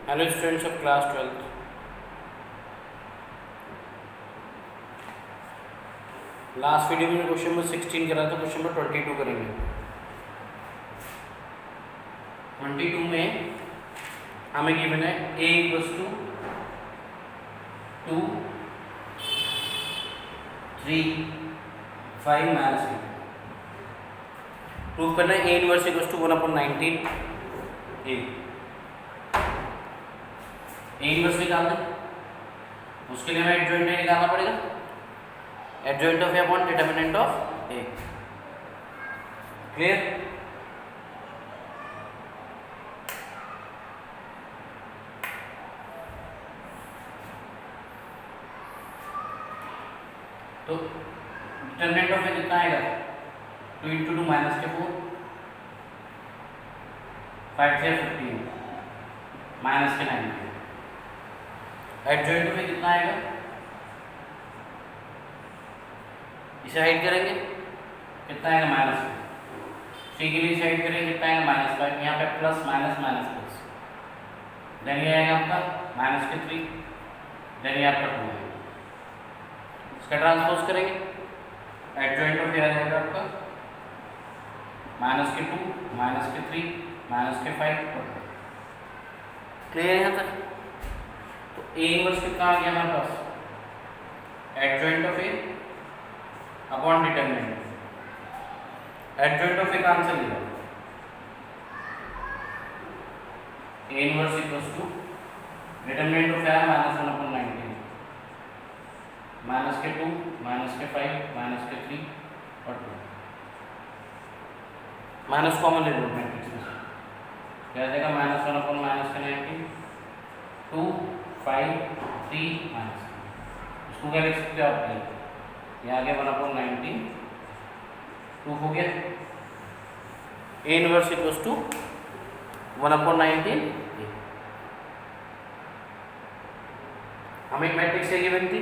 Hello students of class 12th। Last video में question number 16 करा था, क्वेश्चन नंबर 22 करेंगे। 22 में हमें गिवन है a equals to 2 3 5 minus 8। Prove करना है a inverse equals to 1/19 a। Inverse निकालना है, उसके लिए हमें एडजॉइंट ए निकालना पड़ेगा। Adjoint of A upon determinant of A. Clear? तो डिटरमिनेंट ऑफ ए कितना आएगा? 2 × 2 माइनस के 4, 5 से 15 माइनस के 9। एडजॉइंट में कितना आएगा? इसे हाइड करेंगे, कितना आएगा? माइनस। सी के लिए इसे हाइड करेंगे, कितना आएगा? -5। यहाँ पे plus minus minus plus, then ये आएगा आपका -3, देन ये आपका 2 आएगा। इसका ट्रांसपोज करेंगे, एडजॉइंट ऑफ ये आ जाएगा आपका -2 -3 -5। क्लियर यहाँ तक? तो ए इनवर्स कितना आ गया हमारे पास? Adjoint of A upon determinant. Adjoint of A का आंसर लिया, A inverse equals to determinant of A -1/19 -2 -5 -3 और 2। माइनस कॉमन ले लो मैट्रिक्स में, क्या आ जाएगा? -1/19 2 5 3 माइनस। इसको क्या लिख सकते हो आप? ये आ गया 1/19 2 हो गया। A inverse equals to 1/19। हमें एक मैट्रिक्स ए गिवन थी,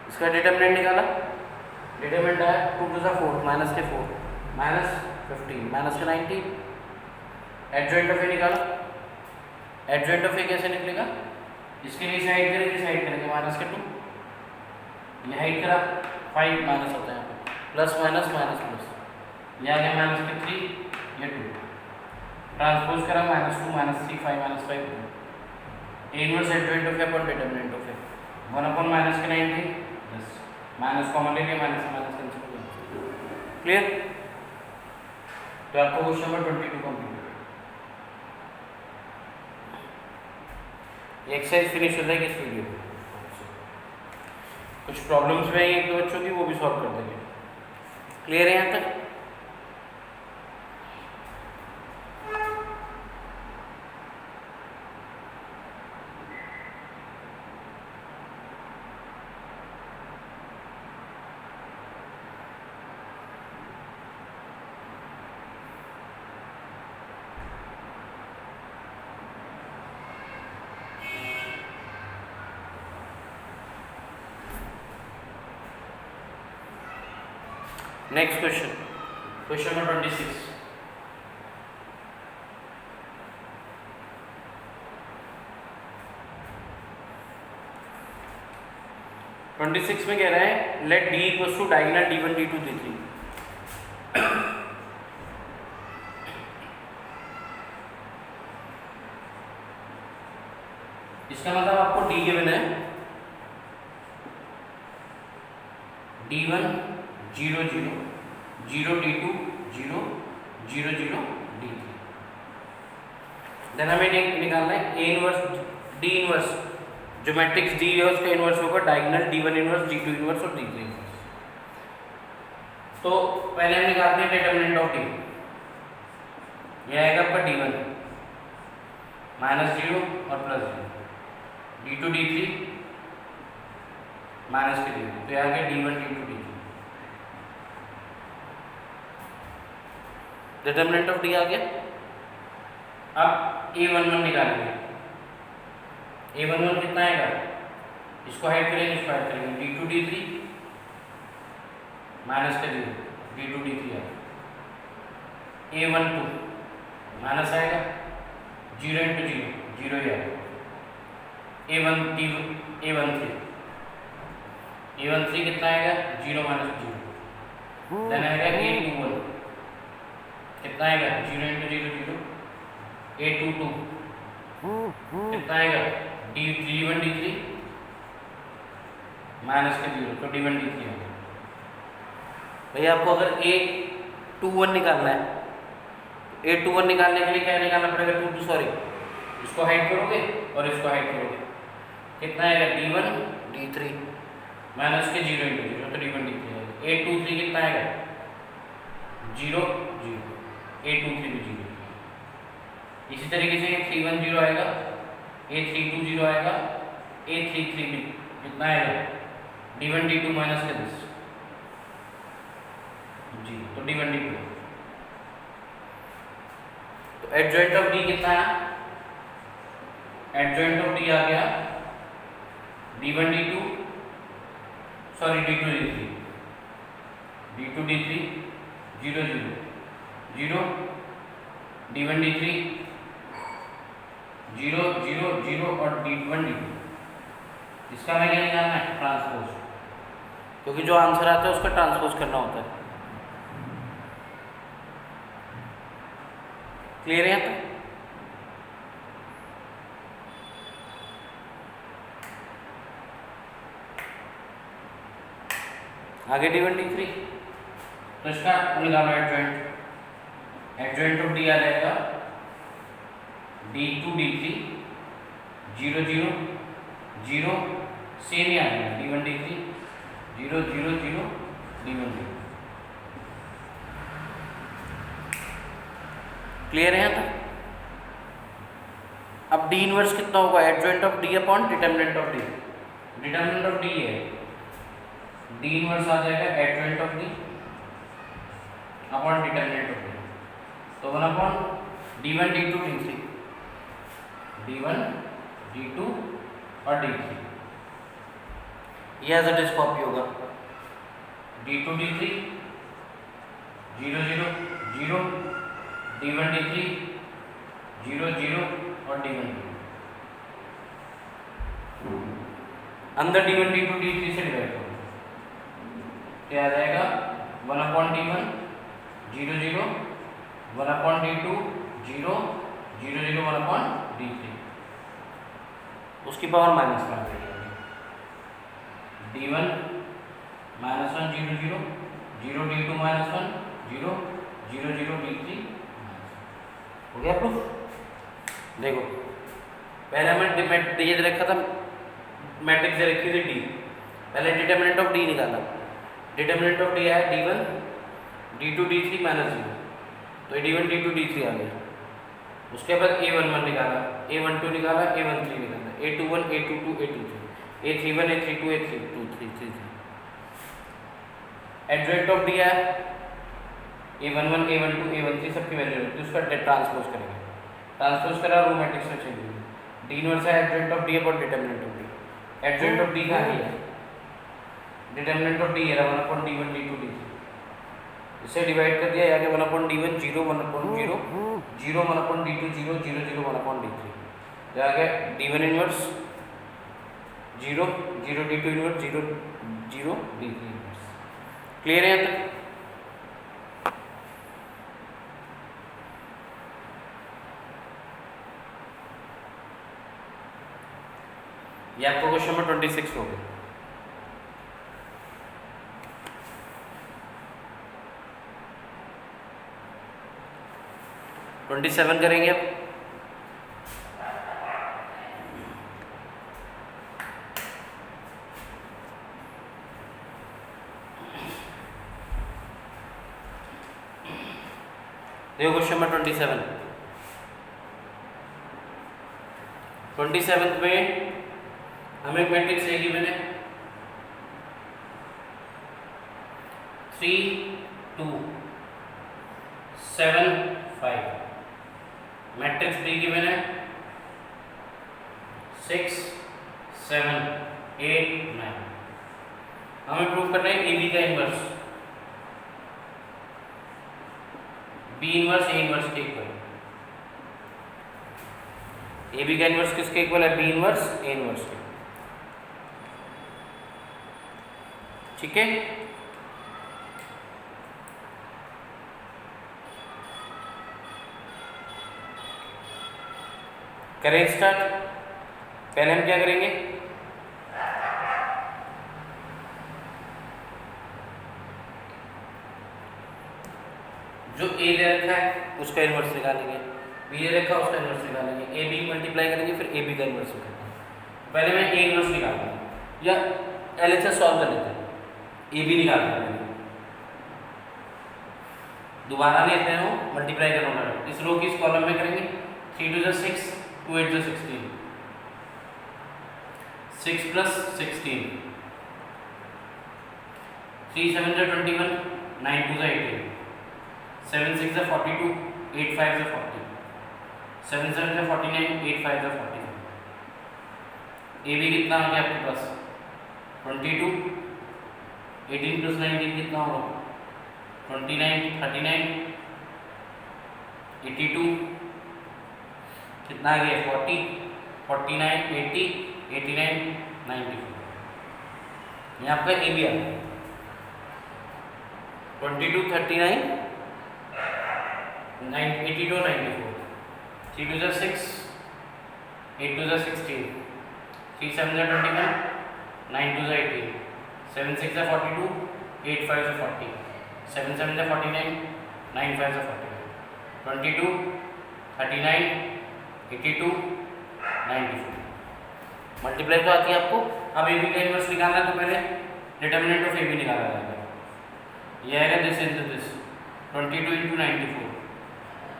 इसका डिटरमिनेंट निकाला। डिटरमिनेंट आया 2 to the 4 माइनस के 4 -15 माइनस के 19। एडजॉइंट ऑफ ए निकाला। एडजॉइंट ऑफ ए कैसे निकलेगा? इसके लिए साइड करेंगे, साइड करेंगे -2, ये हाइड करा 5 माइनस होता है यहाँ पे, प्लस माइनस माइनस प्लस, ये आ गया -3 ये 2। ट्रांसपोज करा -2 -3 5 -5 2। A inverse adjoint of A upon determinant of A 1/19 बस माइनस कॉमन ले लिया, माइनस माइनस कैंसिल हो गया। क्लियर? तो आपको question number 22 complete. Exercise finish हो जाएगी इस वीडियो में। कुछ प्रॉब्लम्स में एक दो बच्चों की, वो भी सॉल्व कर देंगे। क्लियर है यहाँ तक? Next question, question number 26। में कह रहा है let D equals to diagonal d1 d2 d3। इसका मतलब आपको डी गिवन है, d1 0 0 0 d2 0 0 0 d3। देन हमें निकालना है ए इनवर्स डी इनवर्स। जो मैट्रिक्स डी है उसका इनवर्स होगा diagonal d1 inverse d2 inverse और d3 इनवर्स। तो पहले हम निकालते हैं डिटरमिनेंट ऑफ डी। यह आएगा आपका d1 -0 और +0 d2 d3 माइनस के 0। तो यह आ गया d1 d2 d3। Determinant of D आ गया। अब a11 निकालेंगे। a11 कितना आएगा? इसको हाइड करेंगे, इसको हाइड करेंगे, d2 d3 माइनस के 0 d2 d3 आएगा। a12 माइनस आएगा 0 × 0 0 ही आएगा। A13 कितना आएगा 0 माइनस 0, देन आएगा A21 कितना आएगा 0 इंटू 0 0, A22 कितना आएगा D1 D3 माइनस के 0, तो D1 D3 आएगा। भैया आपको अगर A21 निकालना है, A21 निकालने के लिए क्या निकालना पड़ेगा, इसको हाइड करोगे और इसको हाइड करोगे, कितना आएगा D1 D3 माइनस के 0 इंटू 0, तो D1 D3 आएगा। A23 कितना आएगा 0 0, A23 भी 0। इसी तरीके से A310 आएगा, A320 आएगा, A33 भी कितना आएगा D1 D2 माइनस के 10 जी, तो D1 D2। तो एडजॉइंट ऑफ D कितना है, एडजॉइंट ऑफ D आ गया D1 D2 sorry D2 D3 D2 D3 0 0 0, D1 D3 0 0 0 और D1 D2। इसका हमें क्या निकालना है, ट्रांसपोज, क्योंकि जो आंसर आता है उसका ट्रांसपोज करना होता है। क्लियर है? तो आगे D1 D3, तो इसका निकालो एडजॉइंट, एडजॉइंट ऑफ D आ जाएगा D2 D3 0 0 0, सेम ही आ जाएगा D1 D3 0 0 0 D1 0। क्लियर है? तो अब D इनवर्स कितना होगा, adjoint of D upon determinant of D, determinant of D है D इनवर्स आ जाएगा adjoint of D upon determinant of D, तो 1 upon D1 D2 D3, D1 D2 और D3, ये एज इट इज कॉपी होगा D2 D3 0 0 0, D1 D3 0 0 और D1 D2, अंदर D1 D2 D3 से divide करो, क्या आ जाएगा 1 upon D1 0 0, 1 upon D2 0 0 0, 1 upon D3, उसकी पावर माइनस में आ जाएगी D1 minus 1 0 0 0, D2 minus 1 0 0 0 D3 हो गया प्रूफ। देखो पहले हमने ये रखा था मैट्रिक्स रखी थी D, पहले डिटरमिनेंट ऑफ D निकाला, डिटरमिनेंट ऑफ D आया D1 D2 D3 माइनस 0, तो D1 D2 D3 आ गया। उसके बाद A11 निकाला, A12 निकाला, A13 निकाला, A21 A22 A23, A31 A32 A33। Adjoint of D आया A11 A12 A13 सबकी वैल्यू है, तो उसका ट्रांसपोज करेंगे, ट्रांसपोज करा रो मैट्रिक्स में चेंज होगी। D इनवर्स है adjoint of D upon determinant of D, adjoint of D का है डिटरमिनेंट ऑफ D है 1 अपॉन D1 D2 D3, इसे डिवाइड कर दिया, आगे 1 upon D1 0 1 upon 0 0, 1 upon D2 0 0 0, 1 upon D3, तो आगे D1 inverse 0 0, D2 inverse 0 0, D3 inverse. Clear है? तो ये आपको क्वेश्चन नंबर 26 हो गया। अब 27 करेंगे। अब देखो क्वेश्चन नंबर 27 में हमें मैट्रिक्स है गिवन है 3 2 7 5, मैट्रिक्स B गिवन है 6 7 8 9। हमें प्रूव करना है AB का inverse, B inverse A inverse के इक्वल। ए बी का इन्वर्स किसके इक्वल है? बी इन्वर्स ए इन्वर्स के। ठीक है, करें स्टार्ट। पहले हम क्या करेंगे, जो ए दे रखा है उसका इन्वर्स निकालेंगे, बी दे रखा है उसका इन्वर्स निकालेंगे, ए बी मल्टीप्लाई करेंगे, फिर ए बी का इन्वर्स निकालेंगे। पहले मैं ए इन्वर्स निकालता हूँ, या एलएचएस सॉल्व कर लेते हैं, ए बी निकालते हैं, दोबारा लेते हैं वो मल्टीप्लाई करूँगा, इस रो की इस कॉलम में करेंगे। 3 2 6, 2 8 16, 6 + 16, 3 7 21, 9 2 18, 7 6 42, 8 5 40, 7 7 49, 8 5 40। ए बी कितना आ गया आपके पास? 22, 18 + 19 कितना होगा? 29, 39, 82, कितना आ गया? 40, 49, 80, 89, 94। ये आपका ए बी आ गया। 22, 39, 82, 94, 3 2 6, 8 2 16, 3 7 21, 9 2 18, 7 6 42, 8 5 40, 7 7 49, 9 5 40, 22, 39, 82, 94। मल्टीप्लाई तो आती है आपको। अब ए बी का इन्वर्स निकालना है तो पहले डिटर्मिनेंट ऑफ ए बी निकाला जाएगा। यह आएगा this into this, 22 × 94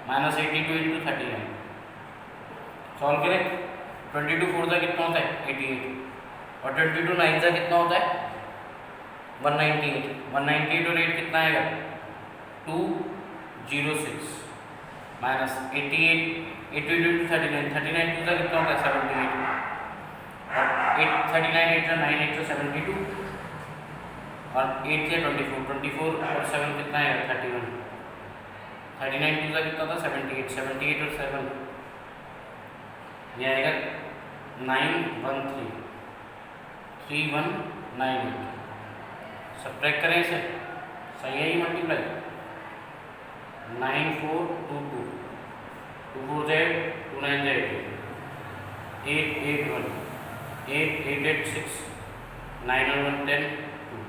minus 82 × 39। Solve करें, 22 4 का कितना होता है? 88, और 22 9 का कितना होता है? 198, 198 और 8 कितना आएगा? 206 माइनस 88, 82 × 39, 39 2 का कितना होता है? 78, और 8 39 8 9 8 72, और 8 से 24, 24 और 7 कितना आएगा? 31, 39 2 का कितना था? 78, 78 और 7 ये आएगा 913, 3198। सब्ट्रैक्ट करें इसे, सही है ये मल्टीप्लाई। 9422, 2 4 Z 2 9 Z 881, 8 8 8 6, 9 और 1 10 2,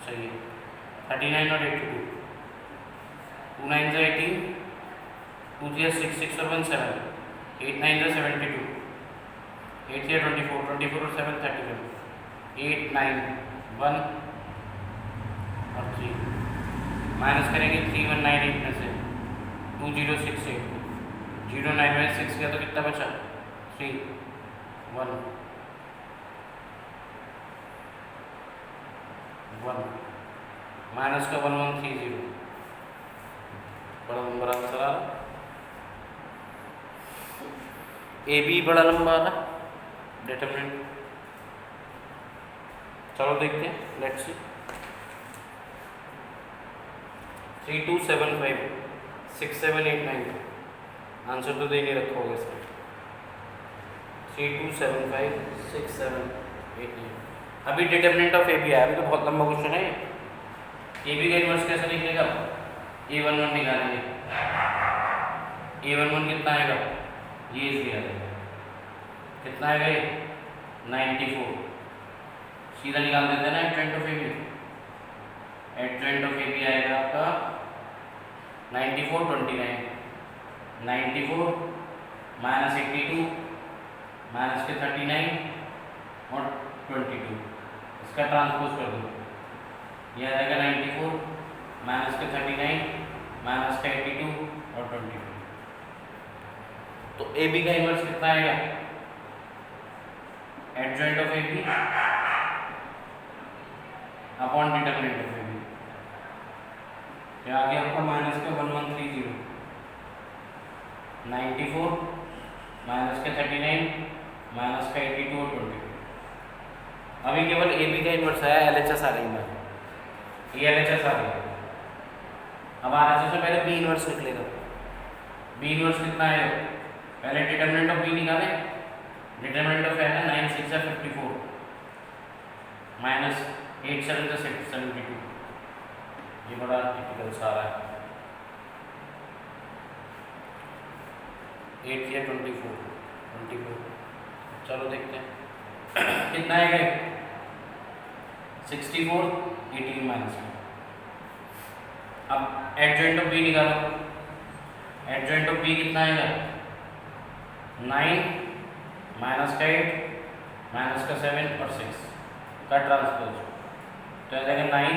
सही है। 39 और 82, 2 9 से 18, 2 3 6 6 और 1 7, 8 9 से 72, 8 3 24, 24 और 7 31, 8 9 1 और 3, माइनस करेंगे 3198 में से 2068, 09 में 6 किया तो कितना बचा? 3 1 1, माइनस का 1130, बड़ा नंबर आंसर आ रहा। ए बी बड़ा लंबा आ रहा डिटरमिनेंट। चलो देखते हैं, लेट्स सी। 3275, 6789, आंसर तो दे नहीं रखा होगा इसमें। 3275, 6789। अभी डिटरमिनेंट ऑफ ए बी आया, अभी तो बहुत लंबा क्वेश्चन है। ए बी का इन्वर्स कैसे निकलेगा? A11 निकालेंगे, A11 कितना आएगा? ये इसलिए आएगा, कितना आएगा ये? 94। सीधा निकाल देते हैं ना adjoint of A B. Adjoint of A B आएगा आपका 94 29, 94 माइनस 82 माइनस के 39 और 22, इसका ट्रांसपोज कर दो, यह आएगा 94 माइनस के 39 माइनस का 82 और 22। तो ए बी का इन्वर्स कितना आएगा? Adjoint of A B upon determinant of A B, क्या आ गया आपका? माइनस का 1130, 94 माइनस का 39 माइनस का 82 और 22। अभी केवल ए बी का इन्वर्स आया, एलएचएस आ रही है, ये एलएचएस आ रही है। अब आरएचएस से पहले बी इन्वर्स निकलेगा। बी इन्वर्स कितना है? पहले डिटरमिनेंट ऑफ बी निकाले। डिटरमिनेंट ऑफ ए है 9 6 54 माइनस 8 7 72। ये बड़ा टिपिकल सारा है। 8 या 24 चलो देखते हैं कितना आएगा। 64 18 माइनस में। अब एडजॉइंट ऑफ बी निकालो। एडजॉइंट ऑफ बी कितना आएगा 9 माइनस का 8 माइनस का 7 और 6 का ट्रांसपोज। तो आ जाएगा 9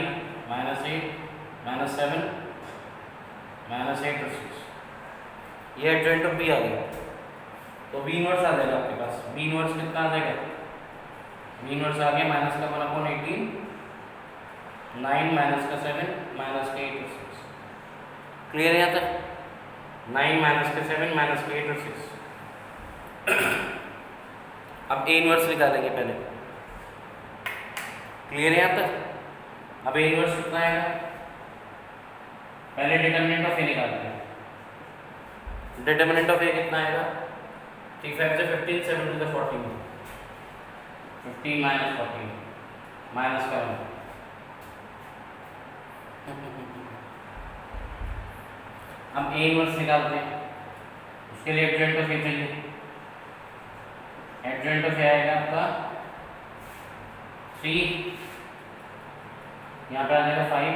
माइनस 8 माइनस 7 माइनस 8 और 6। ये एडजॉइंट ऑफ बी आ गया। तो बी इनवर्स आ जाएगा आपके पास। बी इनवर्स कितना आ जाएगा। बी इनवर्स आ गया माइनस का 1/18 9 माइनस का 7 माइनस का 8 और 6। क्लियर है यहाँ तक। 9 माइनस का 7 माइनस का 8 और 6। अब ए इनवर्स निकालेंगे पहले। क्लियर है यहाँ तक। अब ए इनवर्स कितना आएगा। पहले डिटरमिनेंट ऑफ ए निकालते हैं। डिटरमिनेंट ऑफ ए कितना आएगा 3 5 से 15 7 to the 14 15 माइनस 14 माइनस का 1। हम ए इनवर्स निकालते हैं। उसके लिए एडजॉइंट ऑफ ए चाहिए। एडजॉइंट ऑफ ए आएगा आपका 3 यहाँ पे आ जाएगा 5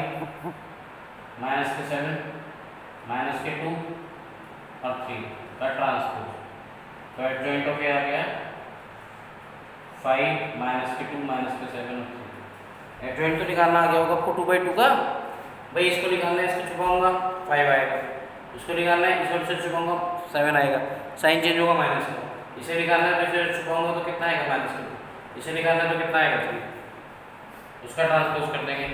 माइनस के 7 माइनस के 2 और 3 का ट्रांसपोज। तो एडजॉइंट ऑफ ए आ गया 5 माइनस के 2 माइनस के 7 और 3। एडजॉइंट तो निकालना आ गया होगा आपको 2/2 का। भाई इसको निकालना है, इसको छुपाऊंगा 5 आएगा। इसको निकालना है, इसको से छुपाऊंगा 7 आएगा। साइन चेंज होगा माइनस का। इसे निकालना है तो इसे छुपाऊंगा तो कितना आएगा माइनस का। इसे निकालना है तो कितना आएगा 3। उसका ट्रांसपोज कर देंगे।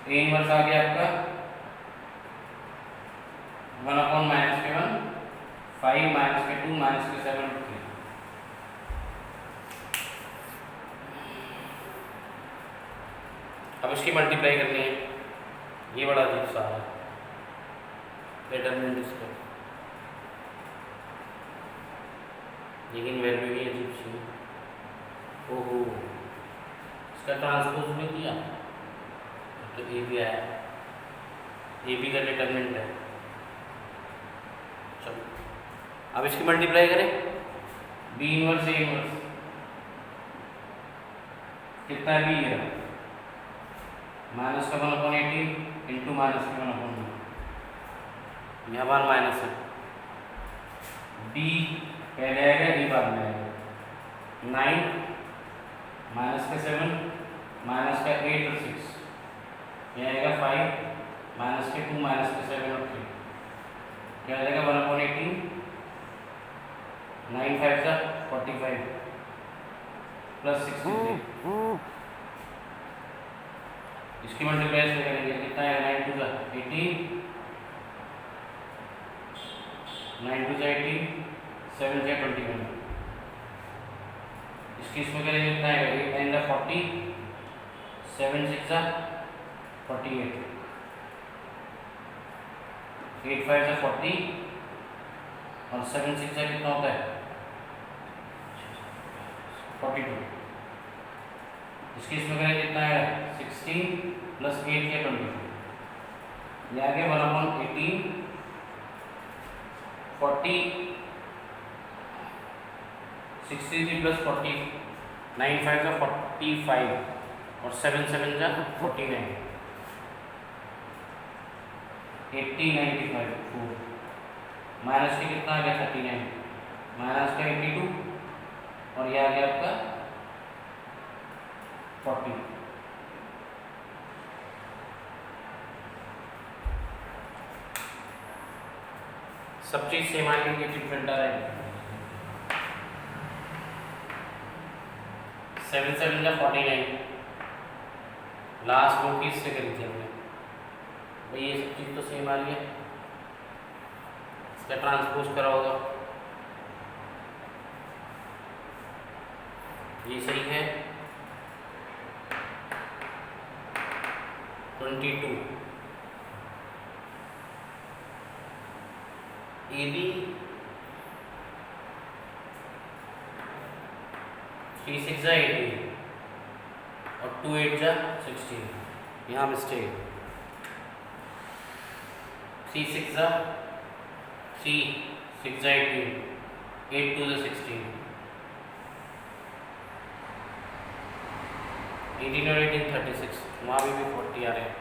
ए इनवर्स आ गया आपका 1/-1 5 माइनस के 2 माइनस के 7 और 3। अब इसकी मल्टीप्लाई करनी है। ये बड़ा अजीब सा है डिटरमिनेंट इसका, लेकिन वैल्यू ही अजीब सी है। ओहो इसका ट्रांसपोज नहीं किया तो ए भी आया। ए बी का डिटरमिनेंट है। चलो अब इसकी मल्टीप्लाई करें। बी इनवर्स ए इनवर्स कितना है बी है माइनस का 1/18 इंटू माइनस का 1/9। यहाँ 1 माइनस है। बी पहले आएगा ए बाद में आएगा। 9 माइनस का 7 माइनस का 8 और 6। यह आएगा 5 माइनस के 2 माइनस के 7 और 3। क्या आ जाएगा 1/18 9 5 जा 45 प्लस 63। इसकी मल्टीप्लाई से करेंगे कितना है 9 2 जा 18 9 2 जा 18 7 जा 21। इसकी इसमें करेंगे कितना है 8 9 जा 40 7 6 जा 48 8 5 जा 40 और 7 6 जा कितना होता है 42। इसकी इसमें करेंगे कितना है 16 प्लस 8 या 22। ये आ गया 1/18 40 63 प्लस 40 9 5 का 45 और 7 7 जा 49 80 95 4 माइनस के कितना आ गया 39 माइनस का 82 और ये आ गया आपका 40। सब चीज सेम आएगी कि डिफरेंट आ रहा है। 7 7 जा 49 लास्ट रो की इससे करी थी हमने। भाई ये सब चीज तो सेम आ रही है। इसका ट्रांसपोज करा होगा। ये सही है 22 ए बी 3 6 जा 18 और 2 8 जा 16, यहाँ मिस्टेक। 3 6 जा 3 6 जा 18, 8 2 जा 16, 18 और 18 36, वहाँ भी 40 आ रहे हैं।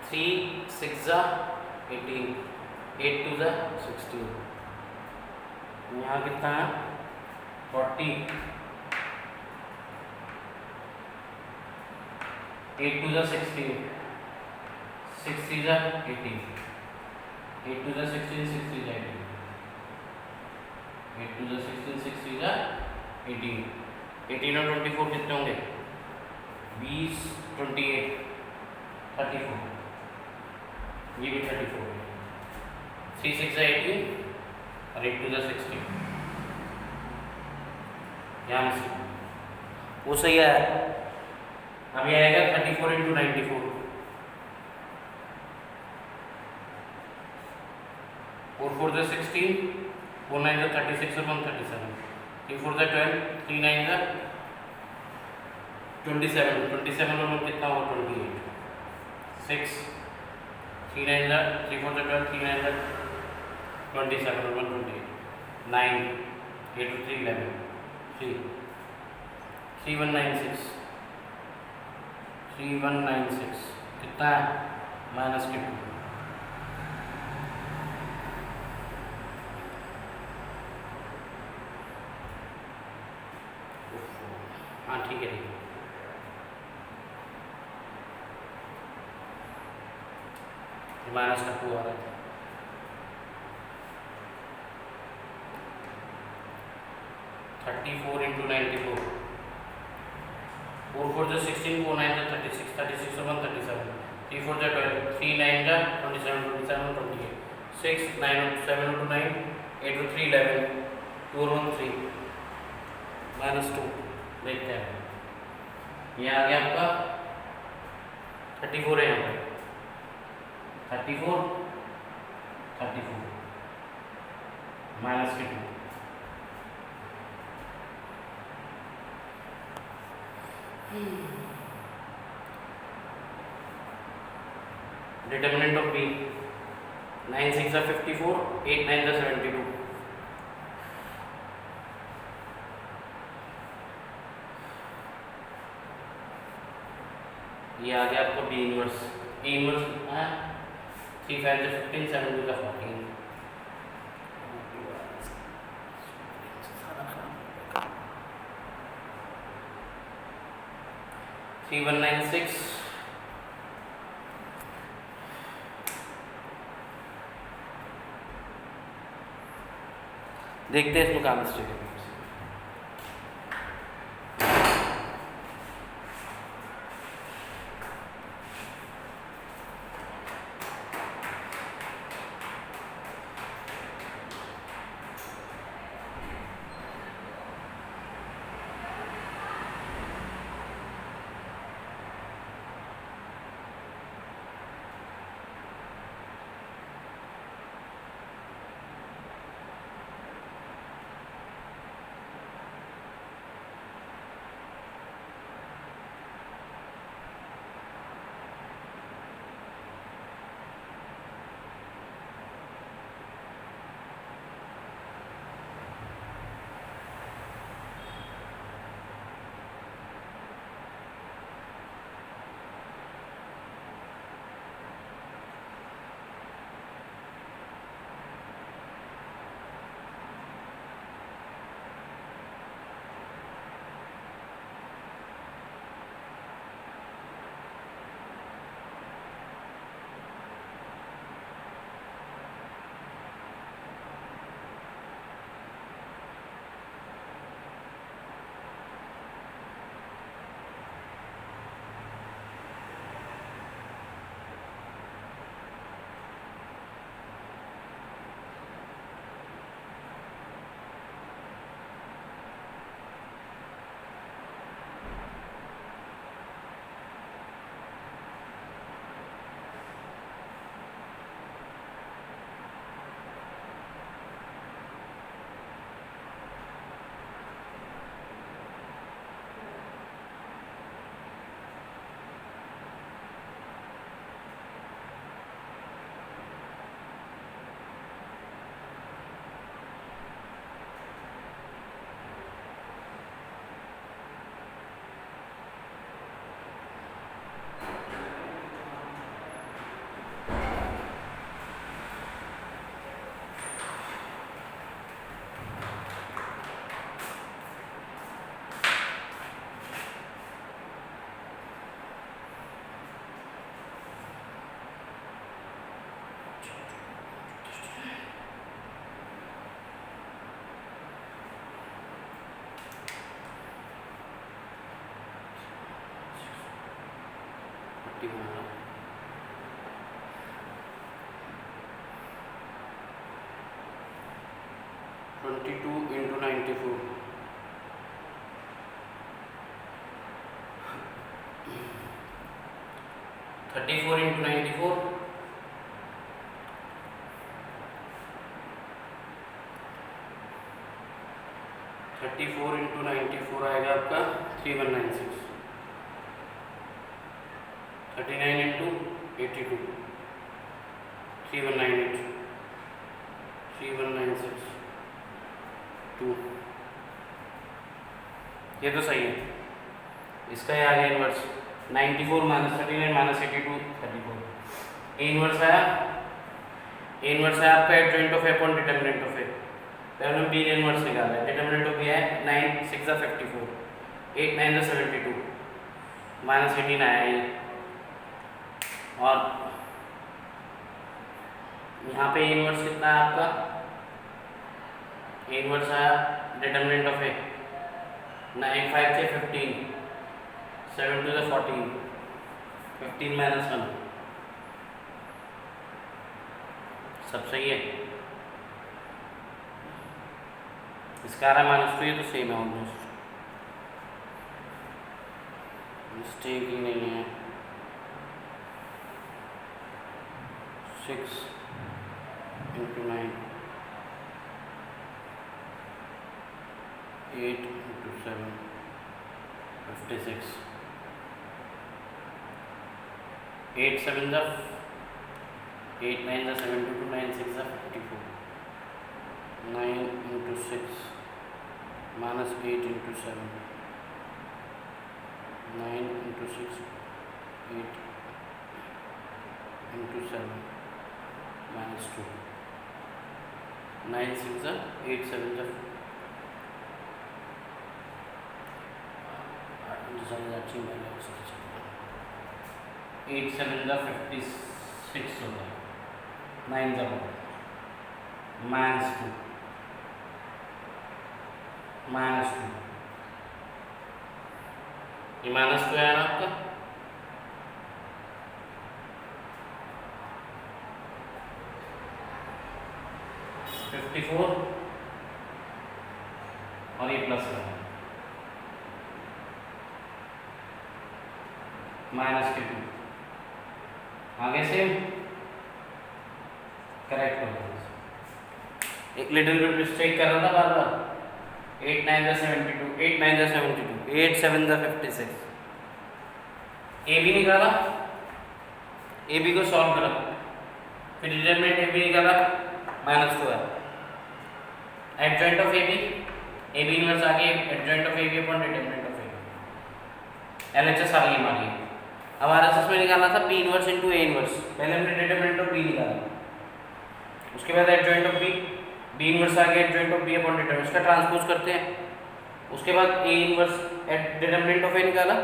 थ्री सिक्स जा 18, 8 2 जा 16, यहाँ कितना है 40, 8 2 जा 16, 6 3 जा 18, 8 2 जा 16, 6 3 जा 18, 8 2 जा 16, 6 3 जा 18, 18 और 24 कितने होंगे 20, 28, 34, ये भी 34 है। 3 6 जा 18 और 8 2 जा 16, यहाँ से वो सही है। अभी आएगा 34 इंटू 94, 4 4 जा 16, 4 9 जा 36 और 1 37, 3 4 जा 12, 3 9 जा 27, 27 और 1 कितना होगा 28, 6 3 9 जा 3 4 जा 12, 3 9 जा 27 और 1 28, 9 8 और 3 11, 3 3196, 3196 कितना है माइनस के 2, हाँ ठीक है माइनस का 2 आ रहा है। 34 इंटू 94, 4 4 जा 16, 4 9 जा 36, 36 और 1 37, 3 4 जा 12, 3 9 जा 27, 27 28, 6 9 और 7 और 9, 8 और 3 11, 2 और 1 3, माइनस 2 देखते हैं। ये आ गया आपका 34 है यहाँ पर 34 34 माइनस के 2, डिटर्मिनेंट ऑफ बी 9 6 जा 54, 8 9 जा 72, ये आ गया आपका बी इनवर्स। ए इनवर्स कितना है 3 5 जा 15, 7 2 जा 14, 3196, देखते हैं इसमें कहाँ मिस्टेक है। 51 22 into 94 34 into 94 34 into 94 आएगा आपका 3196 39 into 82 3198 3196 2 ये तो सही है। इसका ये आ गया इन्वर्स 94 माइनस 39 माइनस 82 34 इन्वर्स आया। इन्वर्स है आपका adjoint of A upon determinant of A. पहले हमने बी इन्वर्स निकाला है। डिटरमिनेंट ऑफ बी है 9 6 54 8 9 72 माइनस 18 आया ये। और यहाँ पे इन्वर्स कितना है आपका? इन्वर्स आया डिटरमिनेंट ऑफ ए 9 5 से 15 7 to the 14 15 माइनस 1 सब सही है। इसका आ रहा माइनस 2, ये तो सेम है ऑलमोस्ट, मिस्टेक ही नहीं है। 6 into 9 8 into 7 56 8 7 the 8 9 the 72 9 6 the 54 9 into 6 minus 8 into 7 9 into 6 8 into 7 minus 2 9 6 the 8 7 the 8 7 the 56 होगा 9 the minus 2 ये माइनस 2 है ना आपका। $54 और ये प्लस है माइनस के 2 आगे से करेक्ट हो गया। एक लिटिल बिट मिस्टेक कर रहा था बार बार। 8 9 the 72 8 9 the 72 8 7 the 56 A B निकाला, ए बी को सॉल्व करा, फिर डिटरमिनेंट ए बी निकाला माइनस 2 है। Adjoint of A B inverse आ गया adjoint of A B upon determinant of A B LHS आ गई हमारी। अब आरएसएस में निकालना था P inverse into A inverse. पहले हमने डिटरमिनेंट ऑफ बी निकाला, उसके बाद एडजॉइंट ऑफ बी इनवर्स आ गया adjoint of B upon determinant, उसका ट्रांसपोज करते हैं। उसके बाद ए इनवर्स डिटरमिनेंट ऑफ ए निकाला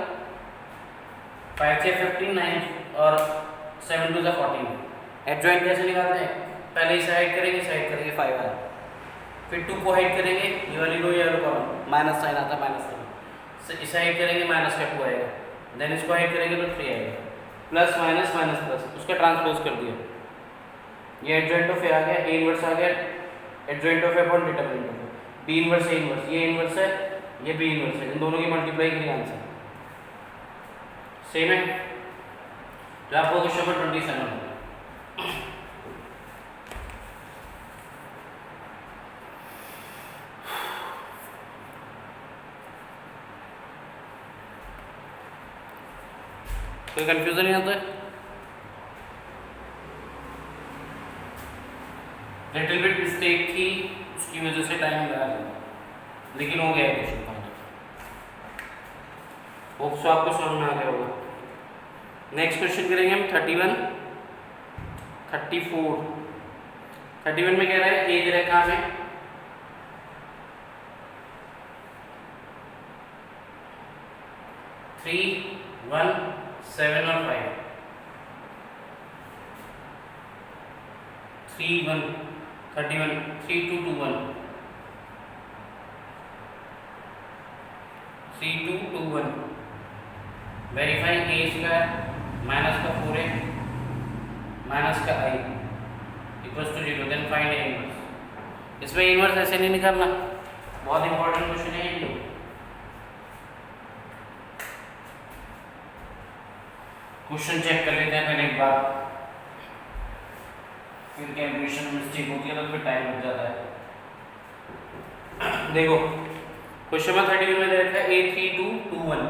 5 से 15 9 और 7 to the 14। एडजॉइंट कैसे निकालते हैं? पहले इसे हाइड करेंगे 5 आया, फिर 2 को हाइड करेंगे, ये वाली रो ये वाला कॉलम माइनस साइन आता माइनस साइन, इसे हाइड करेंगे माइनस का 2 आएगा, देन इसको हाइड करेंगे तो 3 आएगा, प्लस माइनस माइनस प्लस, उसका ट्रांसपोज कर दिया। ये एडजॉइंट ऑफ ए आ गया, ए इनवर्स आ गया adjoint of A upon determinant of A, B inverse A inverse, ये इनवर्स है ये बी इनवर्स है, इन दोनों की मल्टीप्लाई करिए आंसर सेम है। तो आपको क्वेश्चन नंबर 27 होगा। कोई कंफ्यूजन नहीं आता है? लिटिल बिट मिस्टेक थी, उसकी वजह से टाइम लगा, लेकिन हो गया क्वेश्चन। होप सो आपको समझ में आ गया होगा। नेक्स्ट क्वेश्चन करेंगे हम 31 34। 31 में कह रहा है एज रेखा में 3 1 7 और 5 3 1 31 3 2 2 1 3 2 2 1 वेरीफाई ए स्क्वायर माइनस का 4a माइनस का i equals to 0, then find A inverse. इसमें इनवर्स ऐसे नहीं निकालना, बहुत इंपॉर्टेंट क्वेश्चन है ये। क्वेश्चन चेक कर लेते हैं पहले एक बार, फिर कैलकुलेशन मिस्टेक होती है तो फिर टाइम लग जाता है। देखो क्वेश्चन नंबर 31 में दे रखा है a3221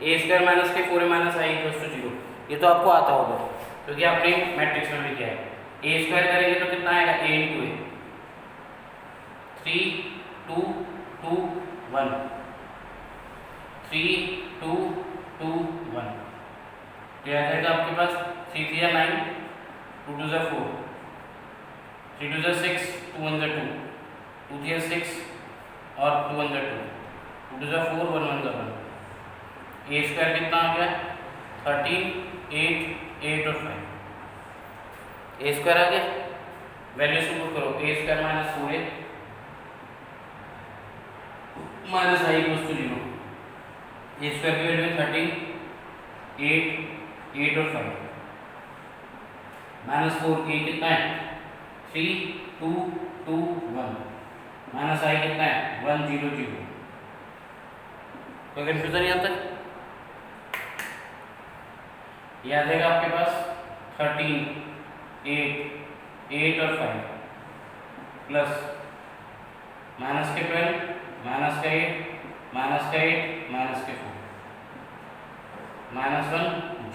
a स्क्वायर माइनस के 4a minus i equals to 0। ये तो आपको आता होगा क्योंकि आपने मैट्रिक्स में भी किया है। a स्क्वायर करेंगे तो कितना आएगा a इंटू ए, 3 2 2 1 3 2 2 1, क्या आ जाएगा आपके पास 3 3 या 9, 2 2 जा 4, 3 2 जा 6, 2 1 जा 2, 2 3 6 और 2 1 जा 2, 2 2 जा 4, 1 1 जा 1। ए स्क्वायर कितना आ गया 13 8 8 और 5, ए स्क्वायर आ गया। वैल्यू सुपर करो, A square minus 4a minus i equals to 0। A square की वैल्यू 13 8 8 और 5 माइनस 4a कितना है 3 2 2 1 माइनस i कितना है 1 0 0। कोई कंफ्यूजन यहाँ तक? ये आ जाएगा आपके पास 13 8 8 और 5 प्लस माइनस के 12 माइनस का 8 माइनस का 8 माइनस के 4 माइनस 1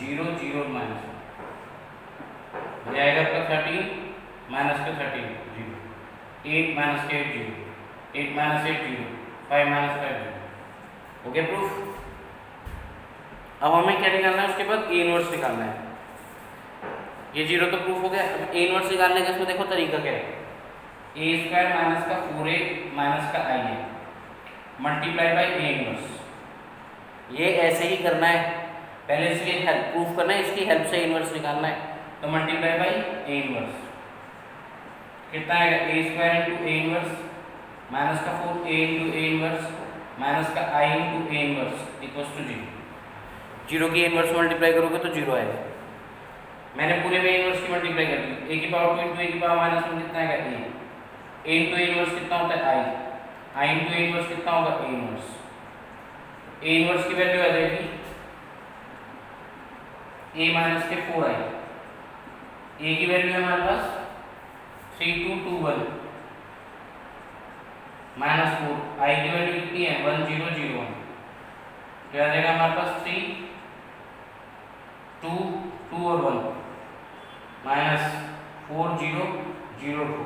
0 0 और माइनस 1। ये आएगा आपका 13 माइनस का 13 0, 8 माइनस के 8 0, 8 माइनस 8 0, 5 माइनस 5 0। Okay proof. अब हमें क्या निकालना है उसके बाद ए इनवर्स निकालना है। ये 0 तो प्रूफ हो गया। अब ए इनवर्स निकालने का इसमें देखो तरीका क्या है, ए स्क्वायर माइनस का 4a माइनस का i है मल्टीप्लाई बाई ए इनवर्स। ये ऐसे ही करना है, पहले इसकी हेल्प प्रूफ करना है, इसकी हेल्प से इनवर्स निकालना है। तो मल्टीप्लाई बाई ए इनवर्स कितना आएगा A square into A inverse minus का 4a into A inverse minus का i into A inverse equals to 0। 0 की इनवर्स मल्टीप्लाई करोगे तो 0 आएगा। मैंने पूरे में इनवर्स की मल्टीप्लाई कर दी, a की पावर 2 इंटू a की पावर माइनस 1 कितना आएगा a इंटू ए इनवर्स कितना होता है i इंटू ए इनवर्स कितना होगा a इनवर्स। a इनवर्स की वैल्यू आ जाएगी a माइनस के 4i, a की वैल्यू है हमारे पास 3 2 2 1 माइनस 4, i की वैल्यू कितनी है 1 0 0 1, क्या आ जाएगा हमारे पास 3 2 2 और 1 माइनस 4 0 0 2।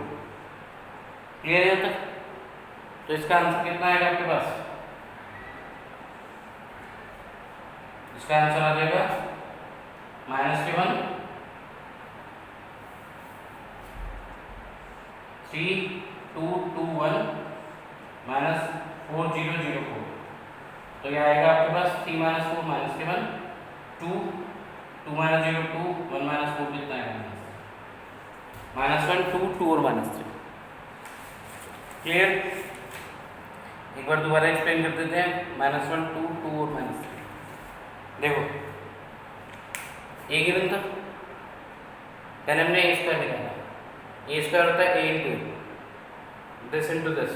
क्लियर है तक? तो इसका आंसर कितना आएगा आपके पास? इसका आंसर आ जाएगा माइनस के 1 3 2 2 1 माइनस 4 0 0 4। तो यह आएगा आपके पास 3 माइनस 4 माइनस के 1 2 2 माइनस 0 2 1 माइनस 4 कितना आएगा माइनस 1 2 2 और माइनस 3। क्लियर? एक बार दोबारा एक्सप्लेन कर देते हैं। माइनस 1 2 2 और माइनस 3। देखो ए गिवन था, पहले हमने ए स्क्वायर निकाला। ए स्क्वायर होता है A into this into this,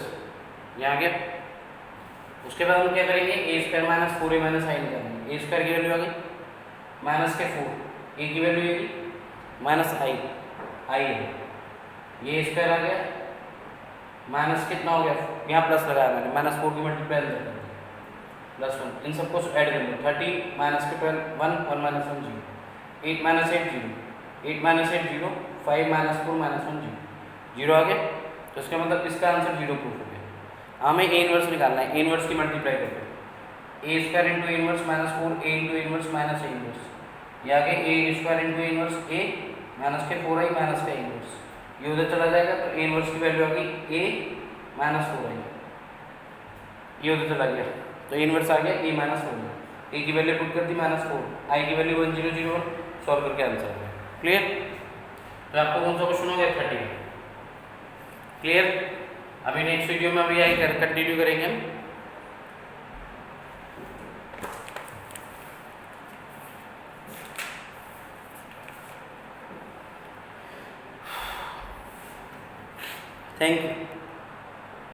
यहाँ गया। उसके बाद हम क्या करेंगे A square minus 4a minus i निकालेंगे। ए स्क्वायर की वैल्यू आ गई माइनस के 4, ए की वैल्यू ये माइनस i है, ये स्क्वायर आ गया माइनस कितना हो गया, यहाँ प्लस लगाया मैंने, माइनस 4 की मल्टीप्लाई प्लस 1, इन सबको ऐड कर लो 30 माइनस के 12 1 1 minus 1 0, 8 minus 8 0, 8 minus 8 0, 5 minus 4 minus 1 0 आ गया। तो इसका मतलब इसका आंसर 0 प्रूफ हो गया। हमें ए इनवर्स निकालना है, ए इनवर्स की मल्टीप्लाई करते हैं। A square into A inverse minus 4 A into A inverse minus A inverse, ये आगे A square into A inverse A minus के 4i माइनस का इनवर्स, ये उधर चला जाएगा। तो ए इनवर्स की वैल्यू आ गई ए माइनस 4i, ये उधर चला गया तो ए इनवर्स आ गया ए माइनस 4i। ए की वैल्यू पुट कर दी माइनस 4, आई की वैल्यू 1 0 0 1, सॉल्व करके आंसर आ गया। क्लियर? तो आपको कौन सा क्वेश्चन हो गया 30? क्लियर? अभी नेक्स्ट वीडियो में अभी आई कंटिन्यू करेंगे हम। Thank you.